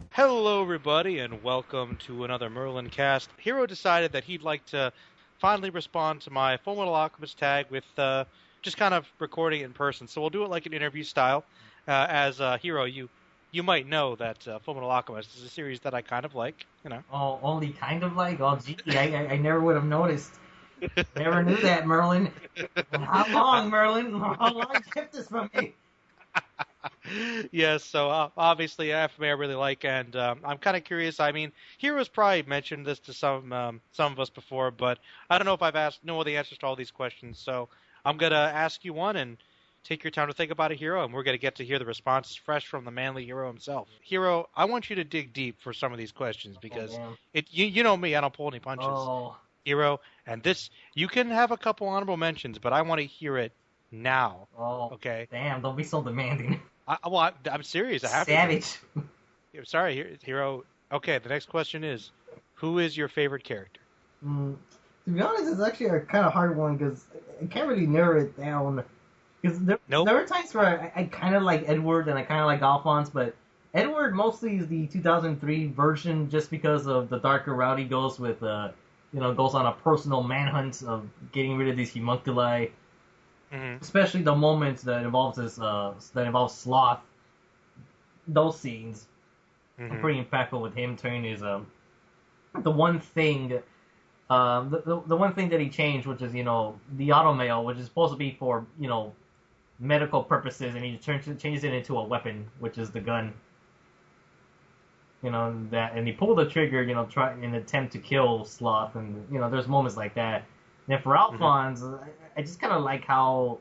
Hello, everybody, and welcome to another Merlin cast. Hero decided that he'd like to finally respond to my Fullmetal Alchemist tag with just kind of recording it in person. So we'll do it like an interview style. As Hero, you might know that Fullmetal Alchemist is a series that I kind of like. You know. Oh, only kind of like? Oh, gee, I never would have noticed. Never knew that, Merlin. How long, Merlin? How long you kept this from me? Yes, so obviously anime I really like, and I'm kind of curious. I mean, Hero's probably mentioned this to some of us before, but I don't know if know all the answers to all these questions. So I'm gonna ask you one, and take your time to think about it, Hero, and we're gonna get to hear the responses fresh from the manly Hero himself. Hero, I want you to dig deep for some of these questions because you know me, I don't pull any punches. Oh. Hero, and this you can have a couple honorable mentions, but I want to hear it now. Oh. Okay. Damn! Don't be so demanding. I'm serious. I have Savage. to. Sorry, Hero. Okay, the next question is, who is your favorite character? To be honest, it's actually a kind of hard one because I can't really narrow it down. Because there were times where I kind of like Edward and I kind of like Alphonse, but Edward mostly is the 2003 version just because of the darker route he goes with, goes on a personal manhunt of getting rid of these homunculi. Mm-hmm. Especially the moments that involves Sloth. Those scenes are pretty impactful with him turning his the one thing the one thing that he changed, which is the automail, which is supposed to be for medical purposes, and he changes it into a weapon, which is the gun. And he pulled the trigger, try in an attempt to kill Sloth, and there's moments like that. And then for Alphonse, I just kind of like how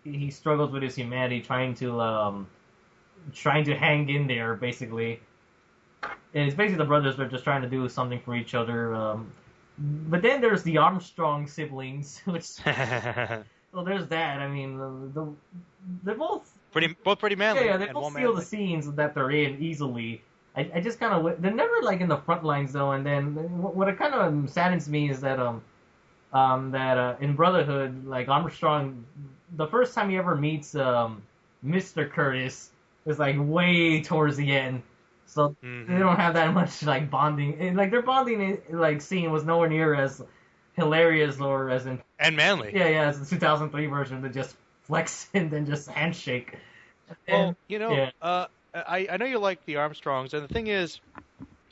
he struggles with his humanity, trying to hang in there, basically. And it's basically the brothers that are just trying to do something for each other. But then there's the Armstrong siblings, which well, there's that. I mean, they're both pretty manly. Yeah, they both steal the scenes that they're in easily. I just kind of they're never like in the front lines though. And then what it kind of saddens me is that in Brotherhood, like Armstrong, the first time he ever meets Mr. Curtis is like way towards the end, so they don't have that much like bonding. And, like their bonding like scene was nowhere near as hilarious or as in and manly. Yeah, as the 2003 version that just flex and then just handshake. Well, I know you like the Armstrongs, and the thing is,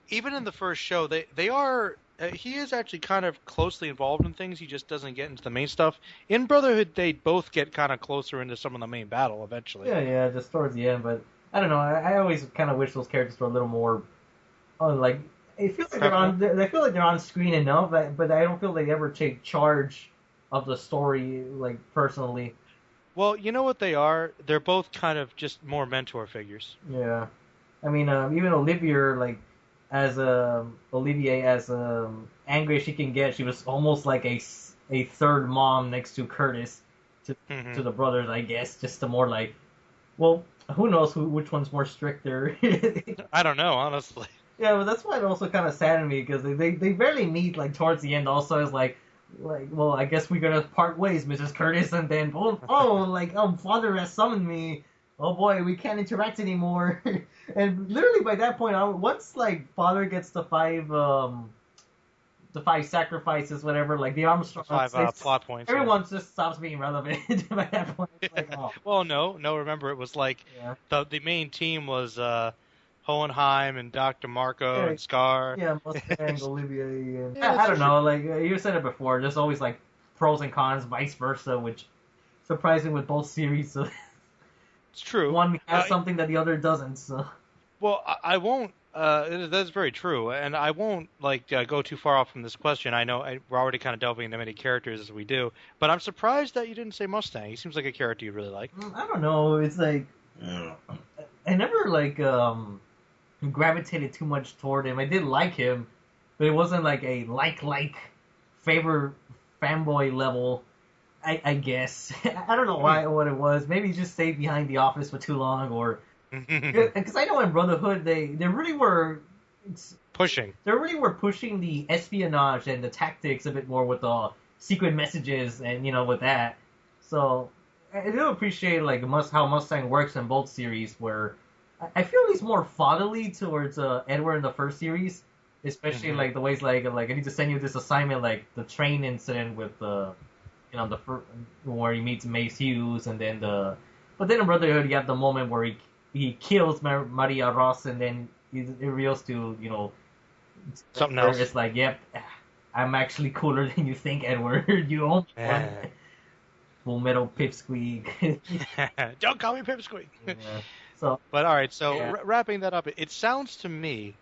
even in the first show, they are. He is actually kind of closely involved in things. He just doesn't get into the main stuff. In Brotherhood, they both get kind of closer into some of the main battle eventually. Yeah, just towards the end. But I don't know. I always kind of wish those characters were a little more, like. I feel like they're on screen enough, but I don't feel they ever take charge of the story, like personally. Well, you know what they are? They're both kind of just more mentor figures. Yeah, I mean, even Olivier, like. As Olivier, as angry as she can get, she was almost like a third mom next to Curtis, to the brothers, I guess, just to more like, well, who knows which one's more stricter. I don't know, honestly. Yeah, but that's why it also kind of saddened me, because they barely meet, like, towards the end. Also, it's like, well, I guess we're gonna part ways, Mrs. Curtis, and then Father has summoned me. Oh boy, we can't interact anymore. And literally by that point, once like Father gets the five sacrifices, whatever, like the Armstrong plot points, everyone just stops being relevant by that point. It's like, oh. Well, no. Remember, it was like the main team was Hohenheim and Dr. Marco and Scar. Yeah, Mustang, Olivier, and I don't know. Like you said it before, there's always like pros and cons, vice versa, which surprising with both series. So. It's true. One has something that the other doesn't. So. Well, I won't. That's very true, and I won't go too far off from this question. I know we're already kind of delving into many characters as we do, but I'm surprised that you didn't say Mustang. He seems like a character you really like. I don't know. It's like I never gravitated too much toward him. I did like him, but it wasn't like a like favorite fanboy level. I guess. I don't know what it was. Maybe he just stayed behind the office for too long, or because I know in Brotherhood they really were pushing. They really were pushing the espionage and the tactics a bit more with the secret messages and with that. So I do appreciate like how Mustang works in both series, where I feel he's more fatherly towards Edward in the first series, especially like the ways like I need to send you this assignment, like the train incident with the where he meets Mace Hughes, and then but then in Brotherhood you have the moment where he kills Maria Ross, and then it reveals to something else. It's like, yep, I'm actually cooler than you think, Edward. You own one. Fullmetal pipsqueak. Don't call me pipsqueak. Yeah. So, but all right, so wrapping that up, it sounds to me,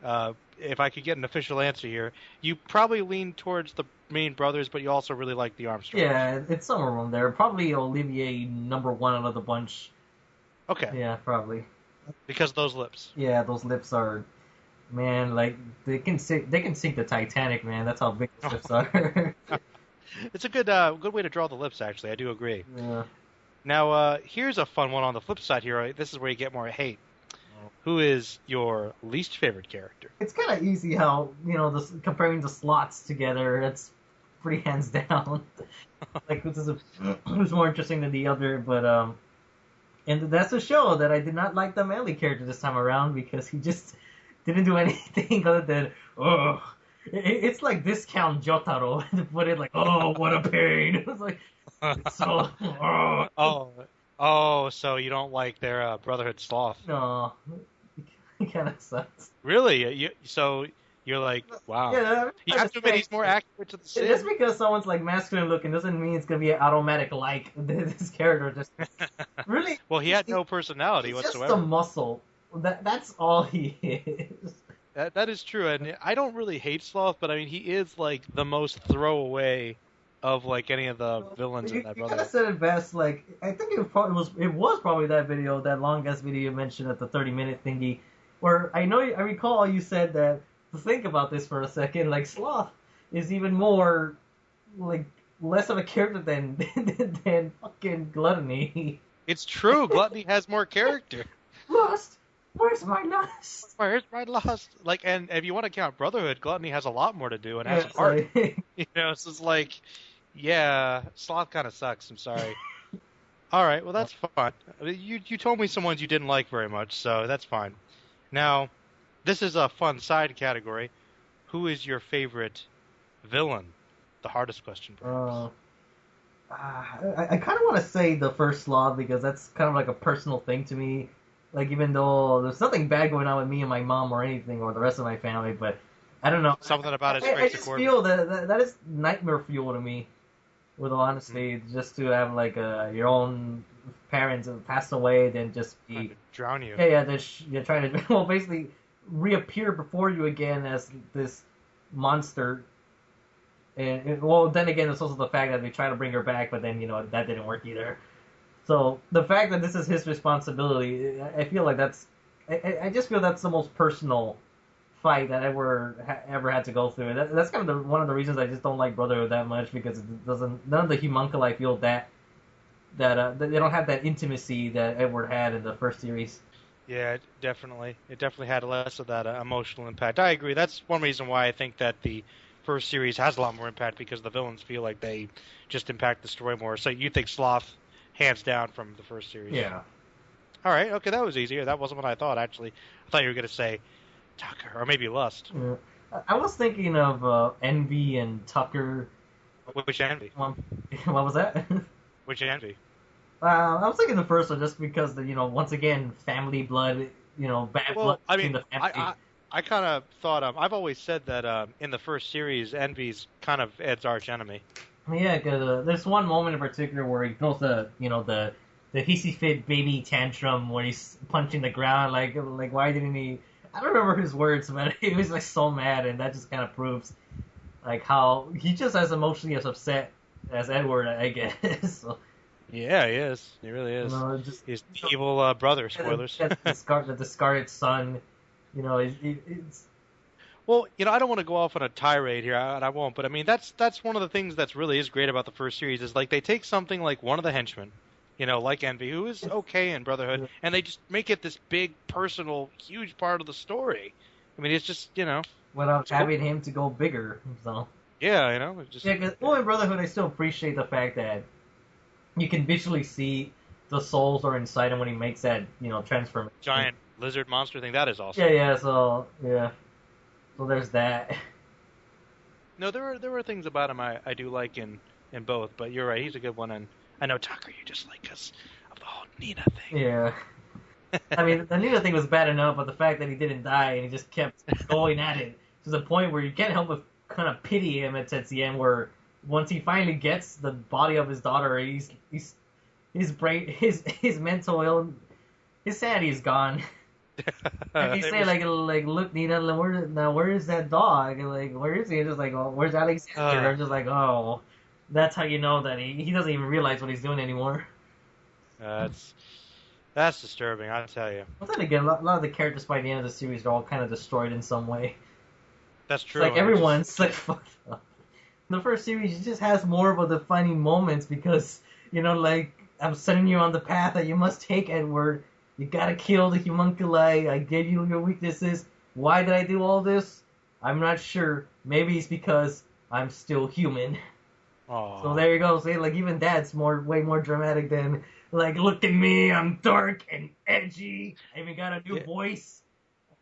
if I could get an official answer here, you probably lean towards the main brothers, but you also really like the Armstrongs. Yeah, it's somewhere around there. Probably Olivier #1 out of the bunch. Okay. Yeah, probably. Because of those lips. Yeah, those lips are, man, like they can sink the Titanic, man. That's how big those lips are. It's a good way to draw the lips, actually. I do agree. Yeah. Now, here's a fun one on the flip side here. This is where you get more hate. Who is your least favorite character? It's kind of easy how, comparing the slots together, it's pretty hands down. Like, who's more interesting than the other, but, and that's a show that I did not like the manly character this time around, because he just didn't do anything other than, it's like discount Jotaro, to put it like, oh, what a pain. It's like, so, so you don't like their Brotherhood Sloth? No, it kind of sucks. Really? So you're like, wow. Yeah, you have to admit he's more accurate to the scene. Just because someone's like masculine looking doesn't mean it's gonna be an automatic like this character. Just really. Well, he had no personality whatsoever. Just a muscle. That's all he is. That is true, and I don't really hate Sloth, but I mean he is like the most throwaway of like any of the villains in that Brotherhood. You kind of said it best. Like I think it was probably that video, that long ass video you mentioned at the 30-minute thingy, where I recall you said that, to think about this for a second, like Sloth is even more like less of a character than fucking Gluttony. It's true. Gluttony has more character. Lust. Where's my lust? Where's my lust? Like, and if you want to count Brotherhood, Gluttony has a lot more to do and has a heart. So it's like, yeah, Sloth kind of sucks. I'm sorry. All right, well that's fine. You told me some ones you didn't like very much, so that's fine. Now, this is a fun side category. Who is your favorite villain? The hardest question, perhaps. I kind of want to say the first Sloth, because that's kind of like a personal thing to me. Like, even though there's nothing bad going on with me and my mom or anything, or the rest of my family, but I don't know. Something about it. I just feel that is nightmare fuel to me, with all honesty. Just to have like your own parents have passed away, then just be drown you. Yeah, you're trying to basically reappear before you again as this monster. And then again, it's also the fact that they try to bring her back, but then that didn't work either. So the fact that this is his responsibility, I feel like I just feel that's the most personal fight that I ever had to go through. That's kind of one of the reasons I just don't like Brotherhood that much, because none of the homunculi feel that they don't have that intimacy that Edward had in the first series. Yeah, definitely. It definitely had less of that emotional impact. I agree. That's one reason why I think that the first series has a lot more impact, because the villains feel like they just impact the story more. So you think Sloth, hands down, from the first series? Yeah. All right. Okay, that was easier. That wasn't what I thought, actually. I thought you were going to say Tucker, or maybe Lust. Yeah. I was thinking of Envy and Tucker. Which Envy? What was that? Which Envy? I was thinking the first one, just because once again, family blood, bad blood between the family. I kind of thought, I've always said that in the first series, Envy's kind of Ed's arch enemy. Yeah, because there's one moment in particular where he throws the hissy fit baby tantrum when he's punching the ground, like why didn't he? I don't remember his words, but he was like so mad, and that just kind of proves like how he just as emotionally as upset as Edward, I guess. So, yeah, he is. He really is. He's the evil brother. Spoilers. The discarded son. It's. Well, I don't want to go off on a tirade here, and I won't. But I mean, that's one of the things that's really is great about the first series is like they take something like one of the henchmen, like Envy, who is okay in Brotherhood, and they just make it this big, personal, huge part of the story. I mean, it's just without having him to go bigger. So yeah, just because in Brotherhood, I still appreciate the fact that you can visually see the souls are inside him when he makes that transformation. Giant lizard monster thing. That is awesome. Yeah. So there's that. No, there were things about him I do like in both, but you're right. He's a good one, and I know Tucker, you just like because of the whole Nina thing. Yeah. I mean, the Nina thing was bad enough, but the fact that he didn't die and he just kept going at it to the point where you can't help but kind of pity him at the end, where once he finally gets the body of his daughter, his brain, his mental his sanity is gone. And he say like, look, Nina, where is that dog? And like, where is he? And just like, oh, where's Alexander? I'm just like, oh, that's how you know that he doesn't even realize what he's doing anymore. That's disturbing, I'll tell you. Well, then again, a lot of the characters by the end of the series are all kind of destroyed in some way. That's true. It's like everyone's like fucked up. The first series just has more of a defining moments because, like, I'm setting you on the path that you must take, Edward. You gotta kill the homunculi. I gave you your weaknesses. Why did I do all this? I'm not sure. Maybe it's because I'm still human. Aww. So there you go. See, like, even that's way more dramatic than, like, look at me, I'm dark and edgy. I even got a new voice.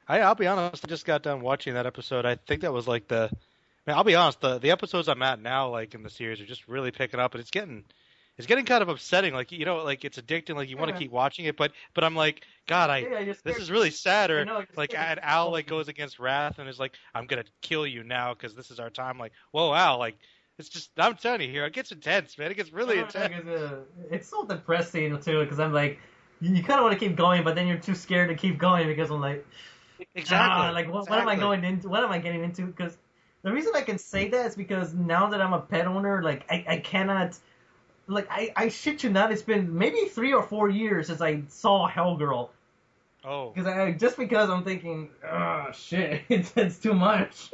I'll be honest, I just got done watching that episode. I think that was like I'll be honest, the episodes I'm at now, like, in the series are just really picking up, and it's getting kind of upsetting. Like, like, it's addicting. Like, you want to keep watching it, but I'm like, God, this is really sad. Or like, and Al like goes against Wrath and is like, I'm gonna kill you now because this is our time. Like, whoa, Al, like, it's just, I'm telling you here, it gets intense, man. It gets really intense. It's so depressing too, because I'm like, you kind of want to keep going, but then you're too scared to keep going because I'm like, exactly. Like, what am I going into? What am I getting into? Because the reason I can say that is because now that I'm a pet owner, like, I cannot. Like, I shit you not, it's been maybe 3 or 4 years since I saw Hellgirl. Oh. Because I'm thinking, shit, it's too much.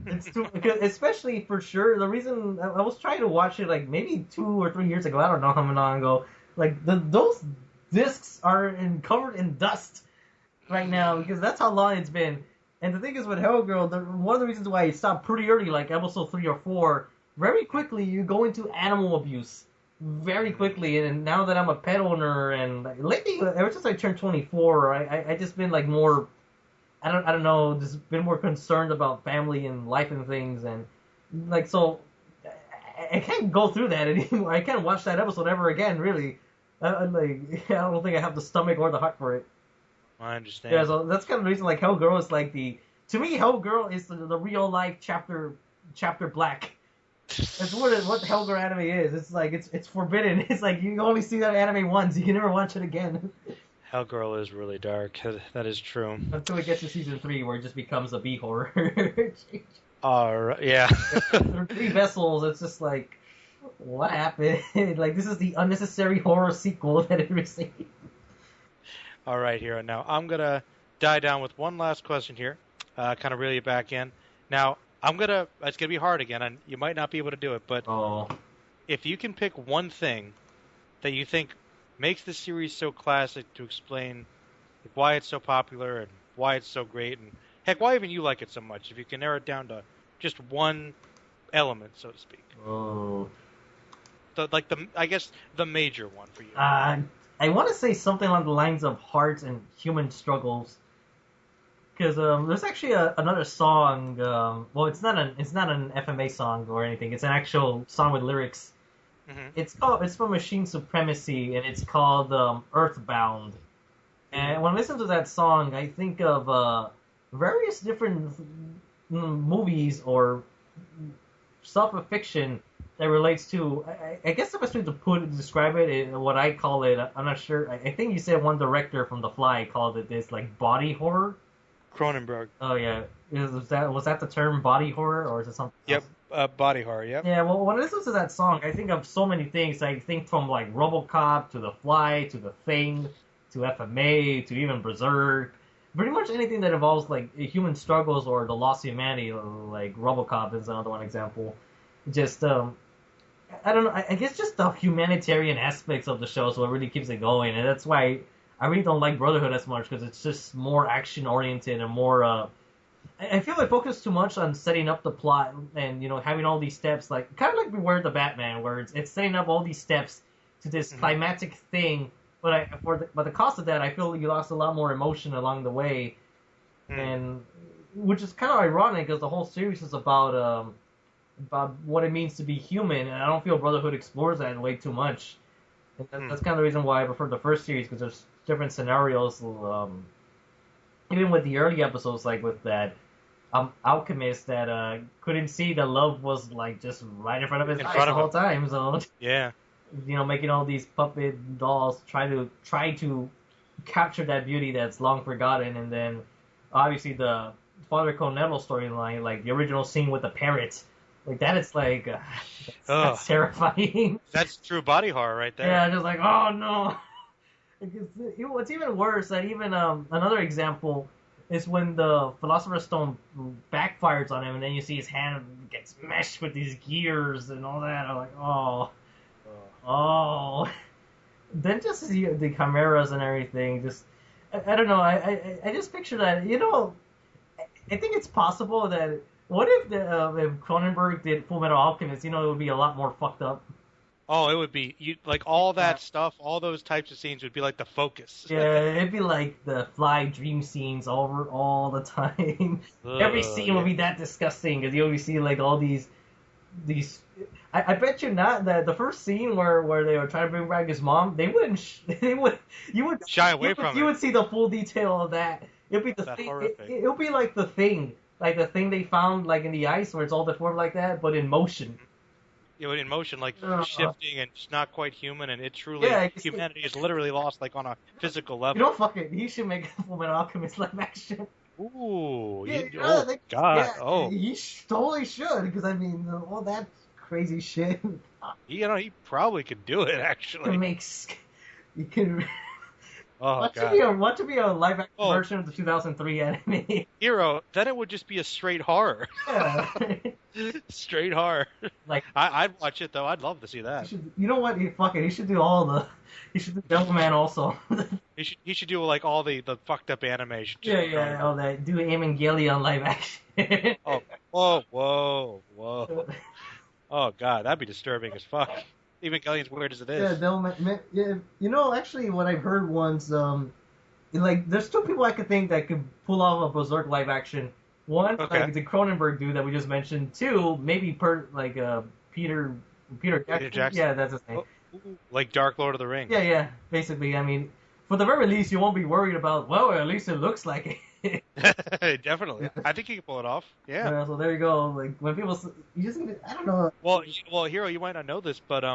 It's too, because especially for sure, the reason I was trying to watch it like maybe 2 or 3 years ago, I don't know how long ago, like those discs are covered in dust right now because that's how long it's been. And the thing is with Hellgirl, one of the reasons why it stopped pretty early, like episode 3 or 4, very quickly you go into animal abuse. Very quickly, and now that I'm a pet owner, and lately, ever since I turned 24, I just been like more, I don't know, just been more concerned about family and life and things, and like, so I can't go through that anymore. I can't watch that episode ever again, really. I don't think I have the stomach or the heart for it. I understand. Yeah, so that's kind of the reason, like, Hellgirl is like to me, Hellgirl is the real life chapter Black. That's what the Hellgirl anime is. It's like, it's forbidden. It's like, you only see that anime once. You can never watch it again. Hellgirl is really dark. That is true. Until it gets to season 3, where it just becomes a B-horror. Alright, yeah. There are 3 vessels. It's just like, what happened? Like, this is the unnecessary horror sequel that it received. Alright, Hero. Now, I'm going to die down with one last question here. Kind of reel you back in. Now, it's going to be hard again, and you might not be able to do it, but if you can pick one thing that you think makes the series so classic to explain why it's so popular and why it's so great, and heck, why even you like it so much, if you can narrow it down to just one element, so to speak. I guess the major one for you. I want to say something along the lines of hearts and human struggles. Because there's actually another song. Well, it's not an FMA song or anything. It's an actual song with lyrics. Mm-hmm. It's from Machine Supremacy, and it's called Earthbound. And when I listen to that song, I think of various different movies or stuff of fiction that relates to. I guess the best way to describe it is what I call it. I'm not sure. I think you said one director from The Fly called it this, like, body horror. Cronenberg. Oh yeah, was that the term, body horror, or is it something else? Yep, body horror. Yep. Yeah, well, when I listen to that song, I think of so many things. I think from like RoboCop to The Fly to The Thing to FMA to even Berserk. Pretty much anything that involves like human struggles or the lost humanity, like RoboCop is another one example. Just I don't know. I guess just the humanitarian aspects of the show is what really keeps it going, and that's why I really don't like Brotherhood as much, because it's just more action-oriented and more, I feel they focus too much on setting up the plot and, having all these steps, like, kind of like Beware the Batman, where it's setting up all these steps to this climactic thing but the cost of that, I feel you lost a lot more emotion along the way, and which is kind of ironic because the whole series is about what it means to be human, and I don't feel Brotherhood explores that way too much. And that's kind of the reason why I prefer the first series, because there's different scenarios. Even with the early episodes, like with that Alchemist that couldn't see that love was like just right in front of his eyes the whole time. So yeah, making all these puppet dolls try to capture that beauty that's long forgotten, and then obviously the Father Cronenberg storyline, like the original scene with the parrot, like that is like that's terrifying. That's true body horror right there. Yeah, just like, oh no. What's even worse, that even another example is when the Philosopher's Stone backfires on him, and then you see his hand gets meshed with these gears and all that. I'm like, oh. Then just see the chimeras and everything. Just, I don't know. I just picture that. I think it's possible that what if Cronenberg did Fullmetal Alchemist? It would be a lot more fucked up. Oh, it would be like all that stuff, all those types of scenes would be like the focus. Yeah, it'd be like the fly dream scenes all the time. Every scene would be that disgusting because you always see like all these. I bet you not that the first scene where they were trying to bring back his mom, you would shy away from it. You would see the full detail of that. It'd be the thing. It'll be like the thing they found like in the ice where it's all deformed like that, but in motion. In motion, like shifting and just not quite human, and it truly humanity is literally lost, like on a physical level. Fuck it. He should make Fullmetal Alchemist live action. Ooh, God! He totally should, because I mean, all that crazy shit. He probably could do it actually. You can. Oh God! Want to be a live action version of the 2003 anime? Hero, then it would just be a straight horror. Yeah. Straight horror. Like I'd watch it though. I'd love to see that. You know what? He should do all the. He should do Devilman also. He should do like all the fucked up animation. Yeah, all that. Do Evangelion live action. Whoa. Oh God, that'd be disturbing as fuck. Evangelion's weird as it is. Yeah, Devilman. Yeah, actually, what I've heard once, like, there's two people I could think that could pull off a Berserk live action. One, like the Cronenberg dude that we just mentioned. Two, maybe Peter Jackson. Yeah, that's his name. Like Dark Lord of the Rings. Yeah. Basically, I mean, for the very least, you won't be worried about. Well, at least it looks like it. Definitely, I think he can pull it off. Yeah. So there you go. Like when people, I don't know. Well, Hero, you might not know this, but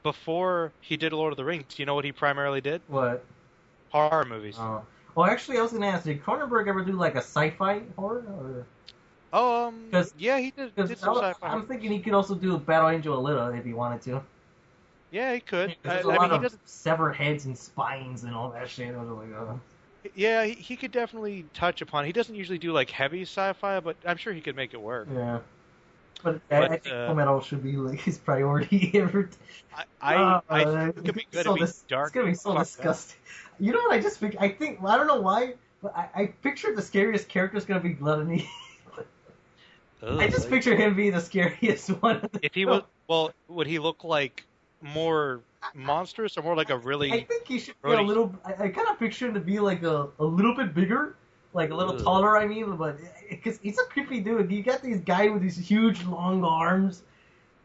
before he did Lord of the Rings, do you know what he primarily did? What? Horror movies. Well, actually, I was gonna ask, did Cronenberg ever do like a sci-fi horror? Or... yeah, he did some sci-fi. I'm thinking he could also do Battle Angel Alita if he wanted to. Yeah, he could. There's a lot of severed heads and spines and all that shit. I was like, Yeah, he could definitely touch upon. He doesn't usually do like heavy sci-fi, but I'm sure he could make it work. Yeah. But I think Fullmetal should be like his priority. I think it could be good to be dark. It's gonna be so disgusting. You know what I just think? I don't know why, but I pictured the scariest character is gonna be Gluttony. I just picture him being the scariest one. If he was, would he look like more monstrous or more like a really? I think he should be a little. I kind of picture him to be like a little bit bigger, like a little taller. I mean, but because he's a creepy dude. You got these guy with these huge long arms,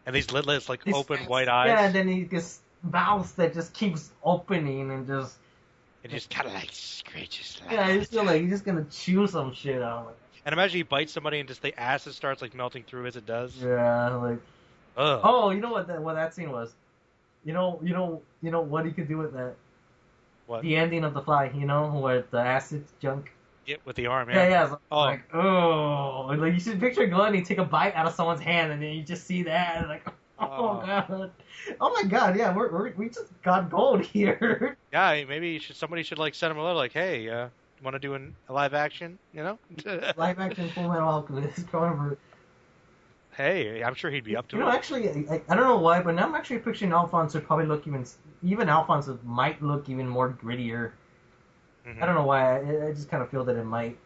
and these lidless, like open white eyes. Yeah, and then he gets mouth that just keeps opening and just. It just kind of like scratches. Yeah, I just feel like he's just gonna chew some shit out. And imagine he bites somebody and just the acid starts like melting through as it does. Yeah, like. Ugh. Oh, you know what that scene was? You know what he could do with that? What? The ending of The Fly, where the acid junk. Yeah, with the arm, yeah. Yeah. Like, like you should picture Gluttony take a bite out of someone's hand, and then you just see that, and like, god, oh my god, yeah, we just got gold here. Yeah, maybe somebody should like send him a letter, like, hey, want to do a live action, live action Fullmetal Alchemist, Cronenberg. Hey, I'm sure he'd be up to it. Actually, I don't know why, but now I'm actually picturing Alphonse would probably look even Alphonse might look even more grittier. Mm-hmm. I don't know why. I just kind of feel that it might.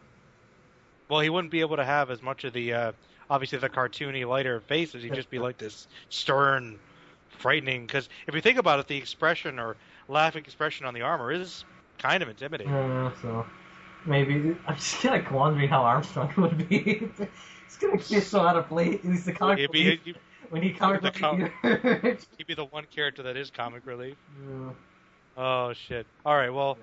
Well, he wouldn't be able to have as much of the, obviously the cartoony, lighter faces. He'd just be like this stern, frightening. Because if you think about it, the expression or laughing expression on the armor is kind of intimidating. So maybe I'm just kind of wondering how Armstrong would be. It's gonna get so out of place. He's the comic relief when he comic relief. He'd be the one character that is comic relief. Yeah. Oh shit! All right, well,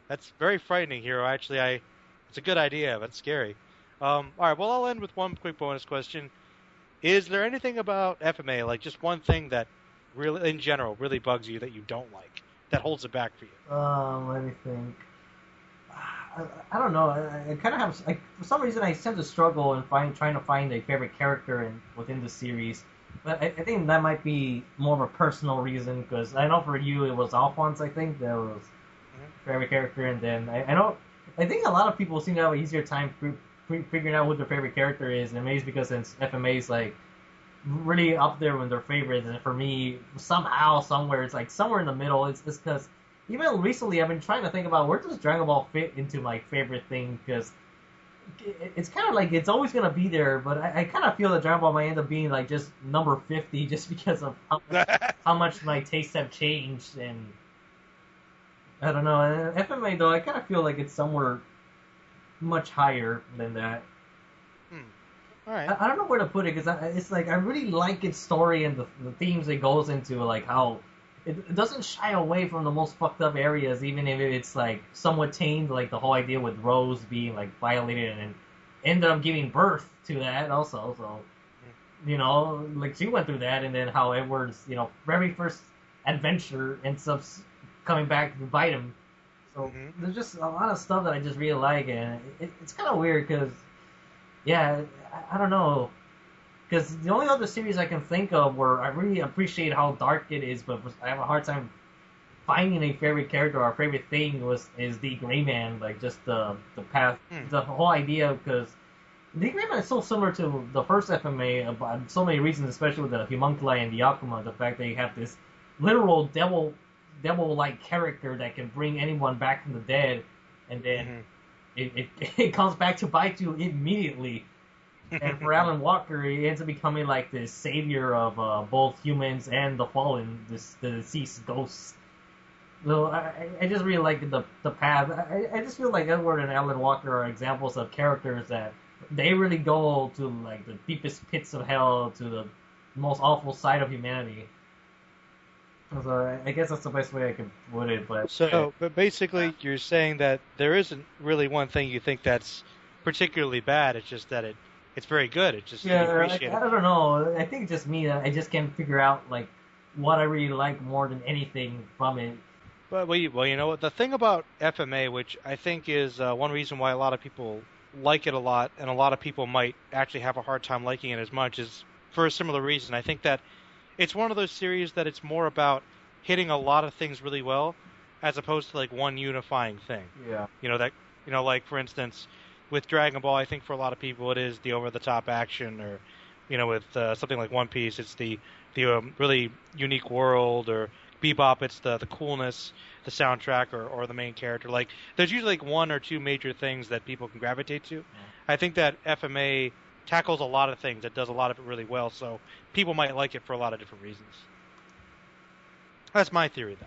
that's very frightening, Hero. Actually, it's a good idea, but it's scary. All right, well, I'll end with one quick bonus question. Is there anything about FMA, like just one thing that really, in general, really bugs you that you don't like, that holds it back for you? Let me think. I don't know. I kind of have, for some reason, I tend to struggle in trying to find a favorite character within the series. But I think that might be more of a personal reason, because I know for you it was Alphonse, I think, that was favorite character, and then I think a lot of people seem to have an easier time figuring out who their favorite character is, and maybe it's because since FMA is like really up there with their favorites, and for me, somehow, somewhere, it's like somewhere in the middle. It's because even recently I've been trying to think about where does Dragon Ball fit into my favorite thing, because it's kind of like it's always going to be there, but I kind of feel that Dragon Ball might end up being like just number 50 just because of how much my tastes have changed, and I don't know. And FMA, though, I kind of feel like it's somewhere much higher than that. All right. I don't know where to put it, because it's like I really like its story and the themes it goes into, like how it doesn't shy away from the most fucked up areas, even if it's like somewhat tamed, like the whole idea with Rose being like violated and ended up giving birth to that also. So, you know, like she went through that, and then how Edward's, you know, very first adventure ends up coming back to bite him. So there's just a lot of stuff that I just really like, and it's kind of weird because, yeah, I don't know. Because the only other series I can think of where I really appreciate how dark it is, but I have a hard time finding a favorite character or a favorite thing is D.Gray-Man. Like, just the path, the whole idea, because D.Gray-Man is so similar to the first FMA by so many reasons, especially with the homunculi and the Alchema, the fact that you have this literal devil-like character that can bring anyone back from the dead, and then it comes back to bite you immediately. And for Alan Walker, he ends up becoming like the savior of both humans and the fallen, the deceased ghosts. So I just really like the path. I just feel like Edward and Alan Walker are examples of characters that they really go to like the deepest pits of hell, to the most awful side of humanity. So I guess that's the best way I can put it. But basically, you're saying that there isn't really one thing you think that's particularly bad. It's just that it's very good. It's just you appreciate it. I don't know. I think it's just me that I just can't figure out like what I really like more than anything from it. But well, you know what? The thing about FMA, which I think is one reason why a lot of people like it a lot, and a lot of people might actually have a hard time liking it as much, is for a similar reason. I think that it's one of those series that it's more about hitting a lot of things really well, as opposed to like one unifying thing. Yeah. Like for instance, with Dragon Ball, I think for a lot of people it is the over-the-top action, or, with something like One Piece, it's the really unique world, or Bebop, it's the coolness, the soundtrack, or the main character. Like, there's usually like one or two major things that people can gravitate to. I think that FMA tackles a lot of things. It does a lot of it really well, so people might like it for a lot of different reasons. That's my theory, though.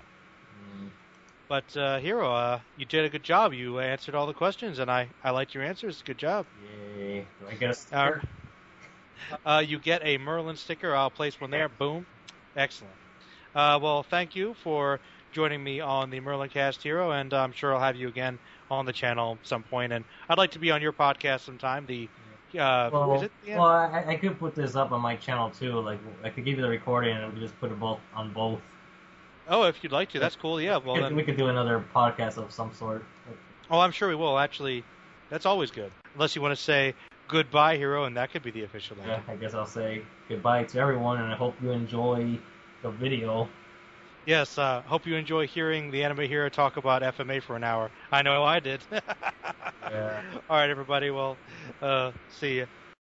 But, Hero, you did a good job. You answered all the questions, and I liked your answers. Good job. Yay. Do I get a sticker? You get a Merlin sticker. I'll place one there. Boom. Excellent. Well, thank you for joining me on the Merlin Cast, Hero, and I'm sure I'll have you again on the channel at some point. And I'd like to be on your podcast sometime. Is it the well, I could put this up on my channel, too. Like, I could give you the recording, and we could just put it on both. Oh, if you'd like to, that's cool. Yeah, well we could do another podcast of some sort. Oh, I'm sure we will. Actually, that's always good. Unless you want to say goodbye, Hero, and that could be the official end. Yeah, I guess I'll say goodbye to everyone, and I hope you enjoy the video. Yes, hope you enjoy hearing the AnimeHERO talk about FMA for an hour. I know I did. Yeah. All right, everybody. Well, see you.